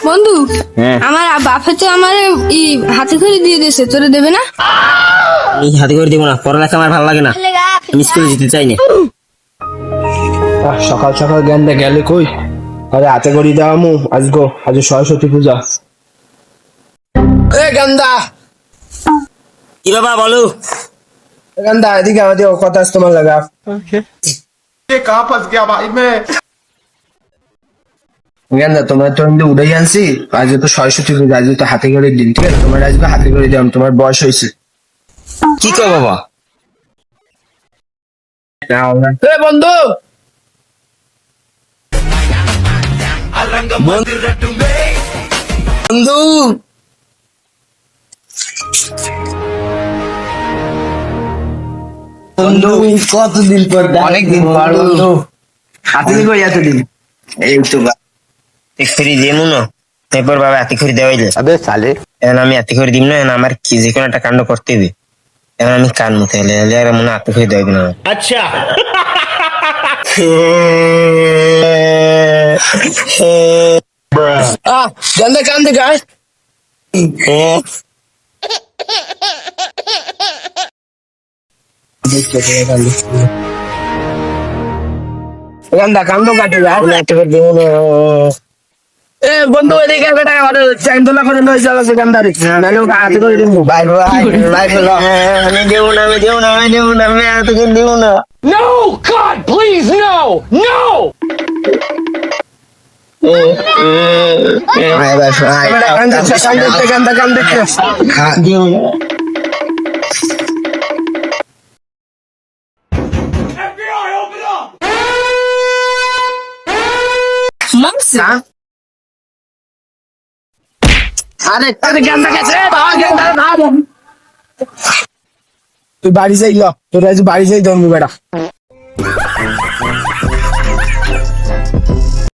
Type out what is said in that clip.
বন্ধু, আমার বাপে তো আমার হাতে করে দিয়ে দিয়েছে, তোরে দেবে না? আমি হাতে করে দিব না, পড়ালেখা আমার ভালো লাগে না, আমি স্কুলে যেতে চাই না। সকাল সকাল জ্ঞানটা গেলে কই? আরে হাতে করি দেওয়া মু আজ সরস্বতী পূজা। এ গান্দা, কি বাবা বলো? গান্দা এদিকে আমাদের কথা আছে তোমার লাগা। कहाँ फंस गया भाई मैं। গান্দা তোমার তো আমি উড়াই আনছি, আজ তো সরস্বতী পূজা, আজ তো হাতে করে দিন, ঠিক আছে? তোমার আজকে হাতে করে দিলাম, তোমার বয়স হয়েছে। কি কর বাবা? এ বন্ধু, বন্ধু বন্ধু কতদিন পর, অনেকদিন পর বন্ধু, হাতে করে এতদিন। এই তো ফ্রি যেমন এরপর বাবা এত করে দেওয়াই যায়। अबे साले এখন আমি এত করে দিব না, এখন আমার কি যে কোনো একটা কাণ্ড করতে হবে। এখন আমি কান মুতে এলে এলে আর মনে হয় এত করে দেওয়াই না। আচ্ছা গান্দা কান্দে গাছ গান্দা কান্দো কাটে গাছ। এত করে দেবো না। এ বন্ধু এদিকে একটা টাকা চাইন্দোলা করে লই যাচ্ছে গান্দারি, নাহলে ওকে হাতে করে দিব। ভাই ভাই ভাই আমি দেবো না, আমি দেবো না, আমি দেবো না, আমি এত করে দেবো না। No God please no no গান্দা কান্দে আরে গান্দা গেছে, তুই বাড়ি যাই ল, তোর আজ বাড়ি যাই ধরবি বেটা।